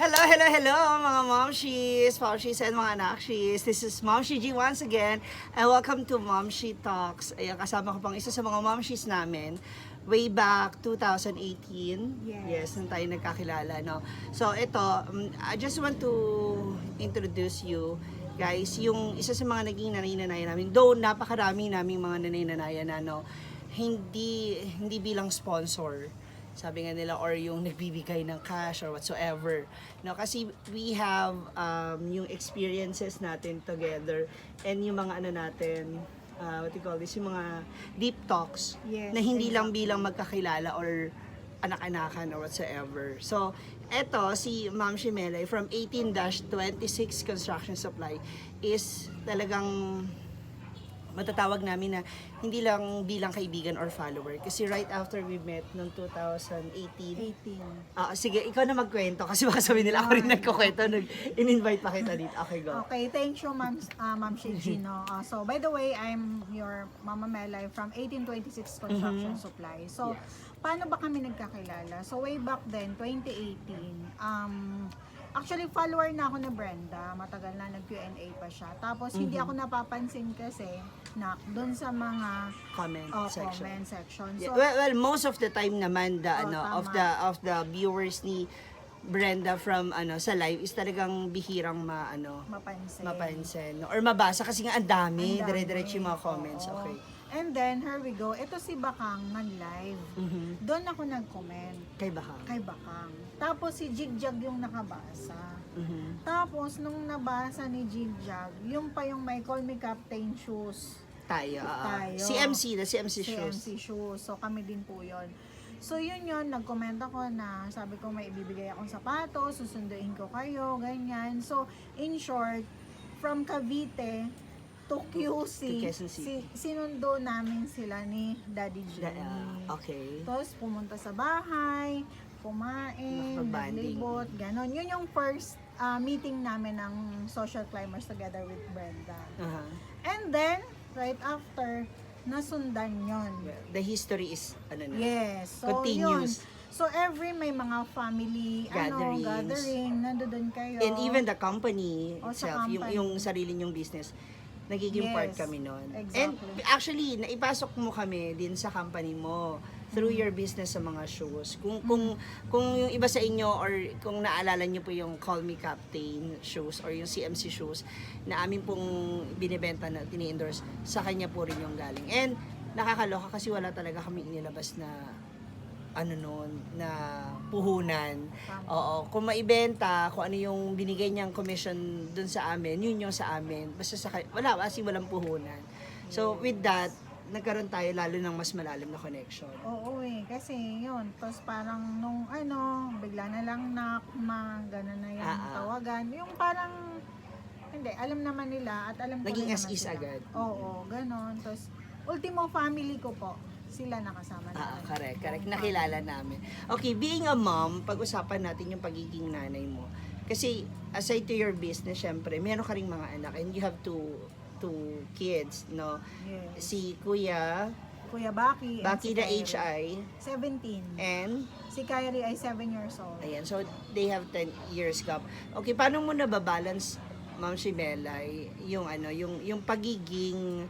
Hello mga momshies, momshies and mga anakshis. This is Momshi G once again and welcome to Momshi Talks. Ayan, kasama ko pang isa sa mga momshies namin way back 2018. Yes, nung tayo nagkakilala, no? So ito, I just want to introduce you guys, yung isa sa mga naging nanay-nanay namin. Though napakarami naming mga nanay-nanayan na, no, hindi bilang sponsor, sabi nga nila, or yung nagbibigay ng cash or whatsoever, no, kasi we have yung experiences natin together and yung mga ano natin, what you call this, yung mga deep talks, Yes, na hindi lang bilang magkakilala or anak-anakan or whatsoever. So eto si Ma'am Shimelay from 18-26 Construction Supply is talagang matatawag namin na hindi lang bilang kaibigan or follower. Kasi right after we met noong 2018. 18. Sige, ikaw na magkwento kasi baka sabihin nila ako rin nagkukwento. In-invite pa kita dito. Okay, go. Okay, thank you, Ma'am Shigino. So, by the way, I'm your Mama Melay from 1826 Construction Supply. So, paano ba kami nagkakilala? So, way back then, 2018, actually, follower na ako ni Brenda. Matagal na, nag-Q&A pa siya. Tapos, hindi ako napapansin kasi na doon sa mga Comment section. comment section. Yeah, So, well, most of the time naman the tama. of the viewers ni Brenda from sa live is talagang bihirang mapansin or mabasa kasi nga ang dami, Ang dami. dire-diretso yung mga comments. Oo. Okay. And then, here we go. Ito si Bakang nag-live. Doon ako nag-comment Kay Baka. kay Bakang. Tapos si Jigjag yung nakabasa. Tapos nung nabasa ni Jigjag, yung pa yung may Call Me Captain shoes. Tayo. Tayo. Si MC Si shoes. MC shoes. So kami din po yun. So yun, nag-comment ako na sabi ko may ibibigay akong sapatos, susunduin ko kayo, ganyan. So in short, from Cavite to QC, To Quezon City. sinundo namin sila ni Daddy Jimmy. Okay. Tapos pumunta sa bahay, kumain, Nakapag-bonding. naglibot, ganon. Yun yung first meeting namin ng Social Climbers together with Brenda. And then, right after, nasundan yon. The history is Yes. So, continues. yun. So, every may mga family Gatherings. gathering, nandoon kayo. And even the company O, sa itself, company. yung sarili nyong business, nagiging Yes, part kami nun. exactly. And actually, naipasok mo kami din sa company mo through your business sa mga shows. Kung yung iba sa inyo or kung naalala niyo po yung Call Me Captain shows or yung CMC shows na amin pong binibenta na tini-endorse, sa kanya po rin yung galing. And nakakaloka kasi wala talaga kami inilabas na na puhunan. Oo, kung maibenta, kung ano yung binigay niyang commission dun sa amin, yun yung sa amin. Basta wala kasi walang puhunan. So with that, nagkaroon tayo lalo ng mas malalim na connection. Oo kasi yun. Tapos parang nung bigla na lang gano'n na yung tawagan. Yung parang, hindi, alam naman nila at alam ko Naging rin as naman is sila. agad. Oo, gano'n. Tapos, ultimo family ko po, sila nakasama namin. Correct. Nakilala namin. Okay, being a mom, pag-usapan natin yung pagiging nanay mo. Kasi aside to your business, syempre, meron ka ring mga anak and you have two kids, no? Yes. Si Kuya Baki and si the Kyrie. HI, 17. and Si Kyrie ay 7 years old. ayan, so they have 10 years gap. Okay, paano mo nababalance, Ma'am Shimelay, yung pagiging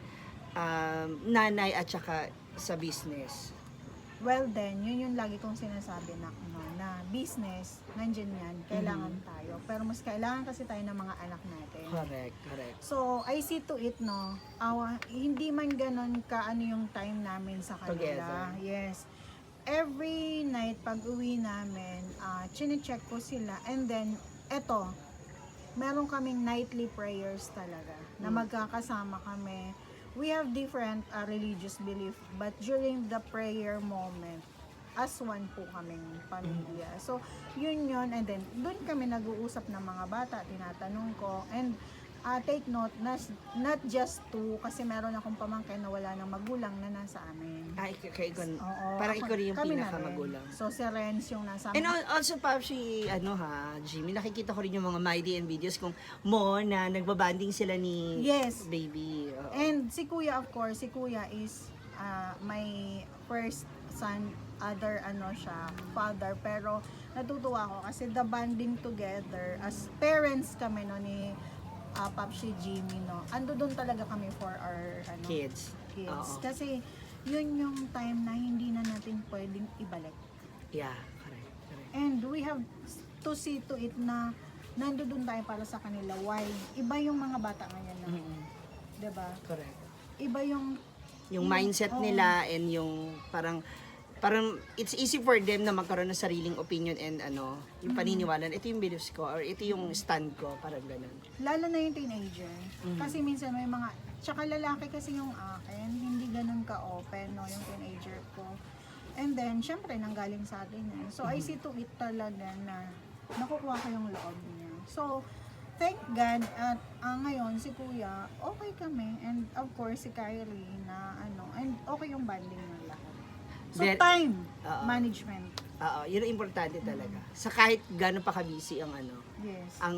nanay at saka sa business? Well then, yun yung lagi kong sinasabi na business, nandyan yan, kailangan tayo. Pero mas kailangan kasi tayo ng mga anak natin. Correct. So, I see to it, hindi man ganon yung time namin sa kanila. Together. Yes. Every night, pag uwi namin, chine-check ko sila. And then, meron kaming nightly prayers talaga, na magkakasama kami. We have different religious belief, but during the prayer moment, as one po kaming pamilya. So, yun, and then, doon kami nag-uusap ng mga bata, tinatanong ko, and take note, not just two, kasi meron akong pamangkin na wala ng magulang na nasa amin. Oo, parang ikaw rin yung kami na pinakamagulang. rin. So, si Renz yung nasa And also, Papsi, Jimmy, nakikita ko rin yung mga My DN videos kung na nagbabanding sila ni Yes. baby. Oo. And si Kuya, of course, si Kuya is my first son, other father, pero natutuwa ako kasi the bonding together as parents kami no ni Papsi Jimmy, no, ando doon talaga kami for our Kids. kids. Oo. Kasi yun yung time na hindi na natin pwedeng ibalik. Yeah, correct. And we have to see to it na nandoon tayo para sa kanila. Why? Iba yung mga bata ngayon na. Diba? Correct. Iba yung Mindset oo. nila and yung parang it's easy for them na magkaroon ng sariling opinion and yung paniniwala, ito yung beliefs ko or ito yung stand ko, parang ganun. Lalo na yung teenager. Kasi minsan may mga, tsaka lalaki kasi yung akin, hindi ganun ka-open, no, yung teenager ko. And then, syempre, nanggaling sa atin yan. So, I see to it talaga na nakukuha ko yung loob niya. So, thank God, at ngayon, si Kuya, okay kami. And of course, si Kyrie na and okay yung banding ng lahat. So, Then, time oo. management. Oo, yun ang importante talaga. Sa kahit gano'n pa ka-busy ang Yes. ang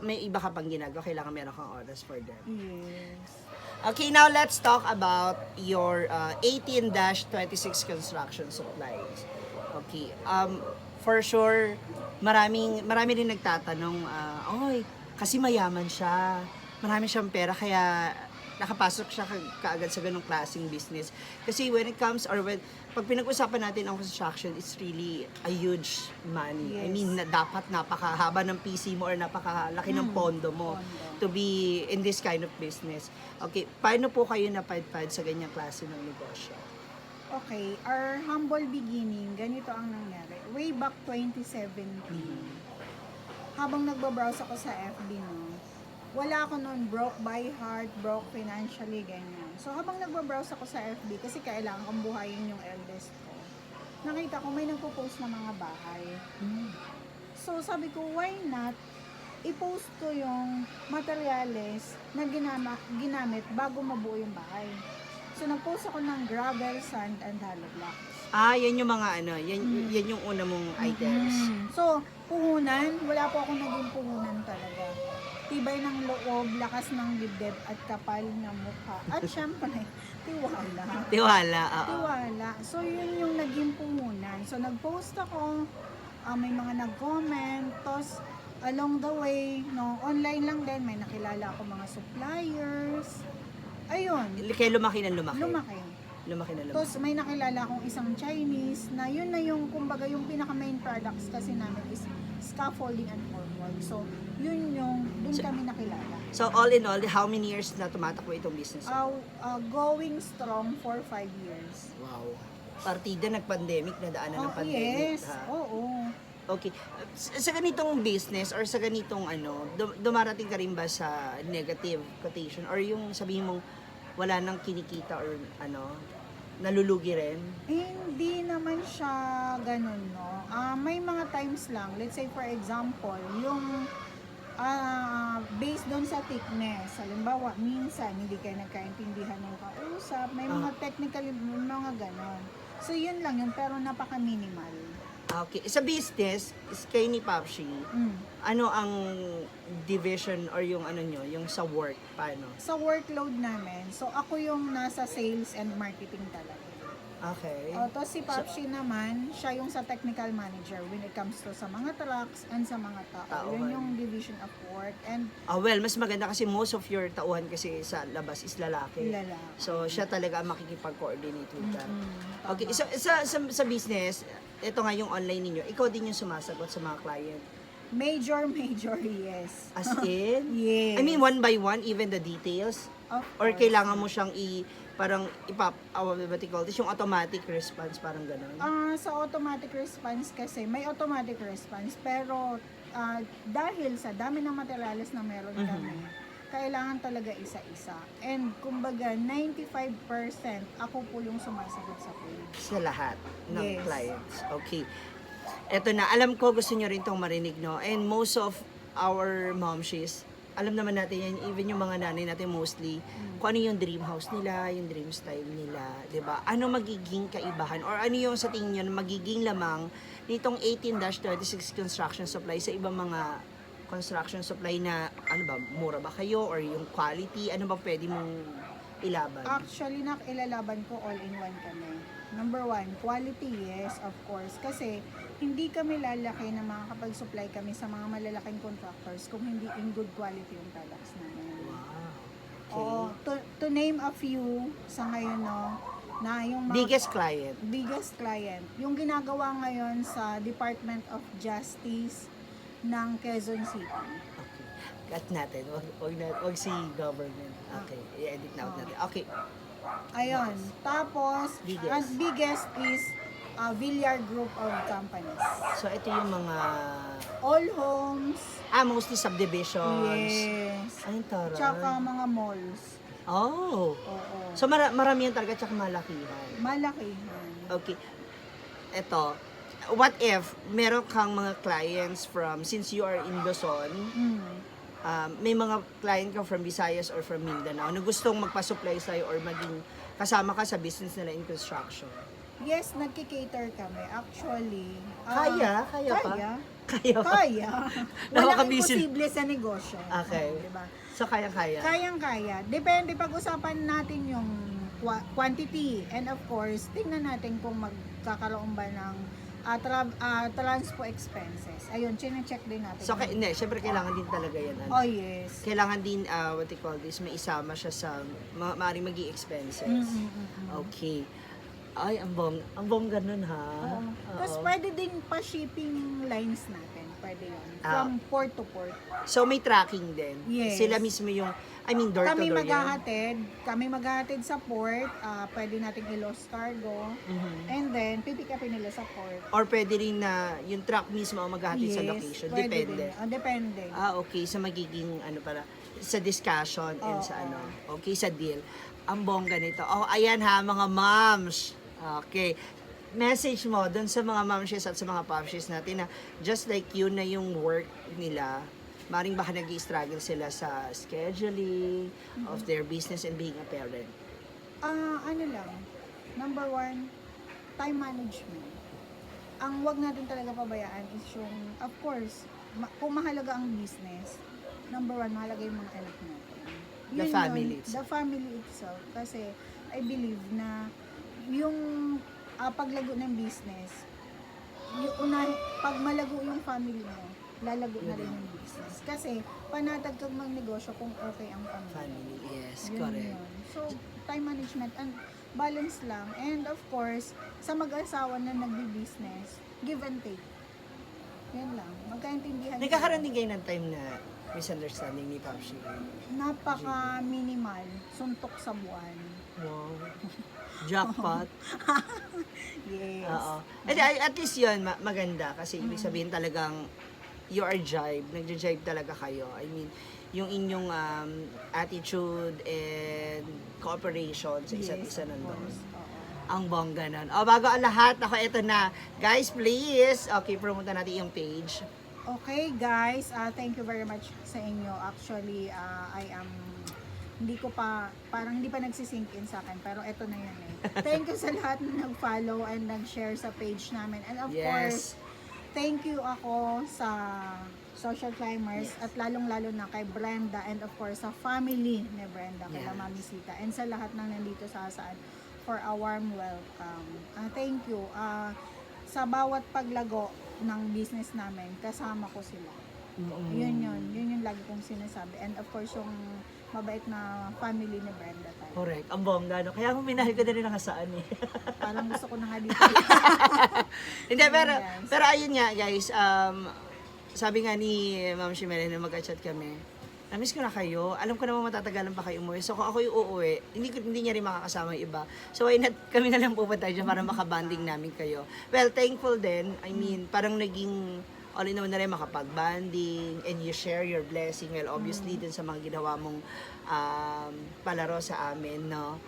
may iba ka pang ginagawa, kailangan meron kang oras for them. Yes. Okay, now let's talk about your 18-26 construction supplies. Okay, for sure, marami rin nagtatanong, oy, kasi mayaman siya, marami siyang pera, kaya nakapasok siya kaagad sa ganong klaseng business. Kasi when it comes, pag pinag-usapan natin ang construction, it's really a huge money. I Yes. mean, dapat napakahaba ng PC mo or napakalaki ng pondo mo to be in this kind of business. Okay, paano po kayo napadpad sa ganyang klase ng negosyo? Okay, our humble beginning, ganito ang nangyari. Way back 2017, habang nagbabrowse ako sa FB, no, wala ako noon, broke by heart, broke financially, ganyan. So, habang nagbabrowse ako sa FB, kasi kailangan kong buhayin yung eldest ko, nakita ko may nagpo-post na mga bahay. So, sabi ko, why not i-post ko yung materyales na ginamit bago mabuo yung bahay. So, nag-post ako ng gravel, sand, and hollow blocks. Yan yung mga yan yung una mong items. So, puhunan, wala po ako naging puhunan talaga. Tibay ng loob, lakas ng dibdib, at kapal ng mukha. At syempre, tiwala. Tiwala, oo. Tiwala. So, yun yung naging puhunan. So, nag-post ako, may mga nag-comment, tapos along the way, no, online lang din, may nakilala ako mga suppliers. Ayun, Kaya lumaki na lumaki. lumaki. Lumaki na lumaki. Tapos may nakilala akong isang Chinese na yun na yung, kumbaga, yung pinaka main products kasi namin is scaffolding and formwork. So, yun yung, dun kami nakilala. So all in all, how many years na tumatakbo itong business? Going strong for 5 years. Wow. Partida nag-pandemic, nadaanan ng pandemic. Yes, Ha? oo. Okay. Sa ganitong business or sa ganitong dumarating ka rin ba sa negative quotation or yung sabihin mong wala nang kinikita or nalulugi rin? Hindi naman siya ganun, no. May mga times lang, let's say for example, yung based doon sa thickness. Halimbawa, minsan hindi kayo nagkaintindihan ng kausap, may mga technical, mga ganon. So yun lang yun, pero napaka-minimal. Okay. Sa business, is kayo ni Papsi, ano ang division or yung yung sa work? Paano? Sa workload namin, so ako yung nasa sales and marketing talaga. Okay. Tapos si Papsi naman, siya yung sa technical manager when it comes to sa mga trucks and sa mga tao. Yun yung division of work and Well, mas maganda kasi most of your tauhan kasi sa labas is lalaki. lalaki. So, siya talaga ang makikipag-coordinate with that. Tama. Okay, so sa business, ito nga yung online ninyo, ikaw din yung sumasagot sa mga client. Major, yes. As in? Yes. I mean, one by one, even the details? Of Or course. kailangan mo siyang yung automatic response, parang gano'n? Sa automatic response kasi, may automatic response, pero dahil sa dami ng materials na meron kami, kailangan talaga isa-isa. And kumbaga, 95% ako po yung sumasagot sa page. Sa lahat ng Yes. clients. Okay. Eto na, alam ko gusto nyo rin itong marinig, no? And most of our momshies, alam naman natin yan, even yung mga nanay natin mostly, kung ano yung dream house nila, yung dream style nila, 'di ba? Ano magiging kaibahan or ano yung sa tingin nyo na magiging lamang nitong 18-26 construction supply sa ibang mga construction supply na mura ba kayo or yung quality, ano ba pwede mong ilaban? Actually, ilalaban ko all-in-one kami. Number one, quality, yes, of course. Kasi hindi kami lalaki na makakapag-supply kami sa mga malalaking contractors kung hindi in good quality yung products namin. Wow. Oo, to name a few sa ngayon, no, na yung mga Biggest client. yung ginagawa ngayon sa Department of Justice ng Quezon City. Okay. Cut natin. Wag si government. Okay. I-edit na out natin. Okay. Ayun. Tapos, Biggest. ang biggest is Villar Group of Companies. So, ito yung mga... All homes, mostly subdivisions. yes. Ayun, taray. Tsaka mga malls. Oh. Oo. So, marami yan talaga, tsaka malakihan. Malakihan. Okay. Ito, what if meron kang mga clients since you are in Luzon, may mga client ka from Visayas or from Mindanao na gustong magpa-supply sa'yo or maging kasama ka sa business nila in construction? Yes, nagki-cater kami. Actually, Kaya pa? Kaya. Kaya pa? Kaya. Walang Nakaka-busy. imposible sa negosyo. Okay. Diba? So, kaya-kaya? Kayang-kaya. Depende, pag-usapan natin yung quantity. And of course, tingnan natin kung magkakaroon ba ng transpo expenses. Ayun, check din natin. So, hindi, syempre kailangan din talaga yan. Ano? Oh, yes. Kailangan din, what you call this, may isama siya sa, maaaring maging expenses. Okay. Ay, ang bongga nun ha. Oo. Tapos Oo. pwede din pa shipping lines natin. Pwede yun. From port to port. So, may tracking din. Yes. Sila mismo yung, door to Kami door maghahatid sa port. Pwede nating i-lost cargo. And then, pipick upin nila sa port. Or pwede rin na yung truck mismo ang maghahatid sa location. pwede Depende. din. Depende. Okay. Sa magiging, sa discussion and sa okay, sa deal. Ang bongga nito. Oh, ayan ha, mga moms. Okay. Message mo dun sa mga momshes at sa mga popshes natin na just like you na yung work nila, maring baka nag-i-struggle sila sa scheduling of their business and being a parent. Ano lang, number one, time management. Ang wag natin talaga pabayaan is yung, of course, kung mahalaga ang business, number one, mahalaga yung mga anak natin. The family itself. The family itself. Kasi, I believe na yung paglago ng business, pag malago yung family mo, lalago na rin yung business. Kasi, panatag kang magnegosyo kung okay ang family. Family, yes, Yun correct. yun. So, time management and balance lang. And of course, sa mag-asawa na nagbi-business, give and take. Yan lang. Magkaintindihan. Nagkakaroon din kayo ng time na misunderstanding ni Popshi. Napaka-minimal. Suntok sa buwan. Wow. Jackpot. Yes. Oo. At least yun, maganda. Kasi ibig sabihin talagang you are jive. Nagja-jive talaga kayo. I mean, yung inyong attitude and cooperation sa isa't isa nandun. Ang bongga nun. Bago ang lahat, ako ito na. Guys, please. Okay, promote natin yung page. Okay, guys. Thank you very much sa inyo. Actually, hindi ko pa, parang hindi pa nagsisink in sa akin. Pero ito na yun eh. Thank you sa lahat na nag-follow and nag-share sa page namin. And of course, thank you ako sa Social Climbers at lalong-lalo na kay Brenda and of course sa family ni Brenda, kay Mami Sita and sa lahat ng nandito sa Asaan for a warm welcome. Thank you. Sa bawat paglago ng business namin, kasama ko sila. Yun yung lagi kong sinasabi. And of course, yung mabait na family ni Brenda tayo. Correct. Ang bongga, no? Kaya kung minahal ko na rin ang Asaan eh. Parang gusto ko na nga dito. Hindi, pero ayun nga, guys, sabi nga ni Ma'am Shimele na mag-chat kami, namiss ko na kayo. Alam ko naman matatagalan pa kayo umuwi. So kung ako yung uuwi, hindi niya rin makakasama yung iba. So why not kami na lang pupunta dyan para makabanding namin kayo. Well, thankful din. I mean, parang naging all in all na rin makapag-banding and you share your blessing. Well, obviously, din sa mga ginawa mong palaro sa amin, no?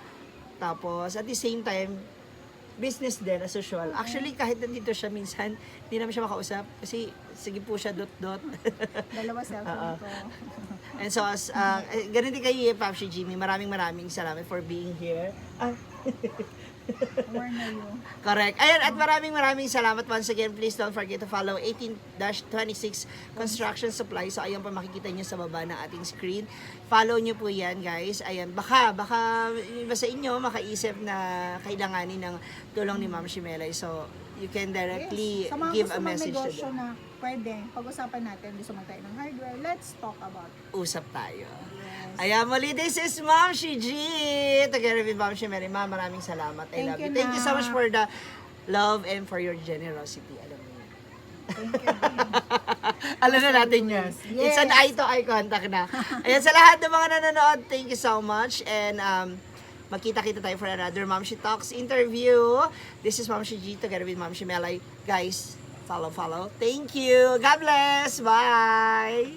Tapos, at the same time, business din as usual. Actually, kahit nandito siya minsan, hindi naman siya makausap kasi sige po siya dot. Dalawa cellphone ko. And so, ganun din kayo, Popshi Jimmy. Maraming salamat for being here. Warn na you. Correct. Ayan, at maraming salamat once again. Please don't forget to follow 18-26 Construction Supply. So, ayan pa makikita nyo sa baba ng ating screen. Follow nyo po yan, guys. Ayan, baka iba sa inyo makaisip na kailanganin ng tulong ni Ma'am Shimelay. So, you can directly Sa mga give gusto a message to magnegosyo them. na pwede, pag-usapan natin, gusto mo tayo ng hardware, let's talk about it. Usap tayo. Yes. Ayan, muli, this is Ma'am Shi G. Together with Ma'am Shimelay. Ma'am, maraming salamat. I love you. Thank you so much for the love and for your generosity. Alam mo yun. Thank you. Alam na natin yun. Yes. It's an eye-to-eye contact na. Ayan, sa lahat ng mga nanonood, thank you so much. And magkita-kita tayo for another Ma'am Shi Talks interview. This is Ma'am Shi G together with Ma'am Shimelay. Guys, follow. Thank you. God bless. Bye.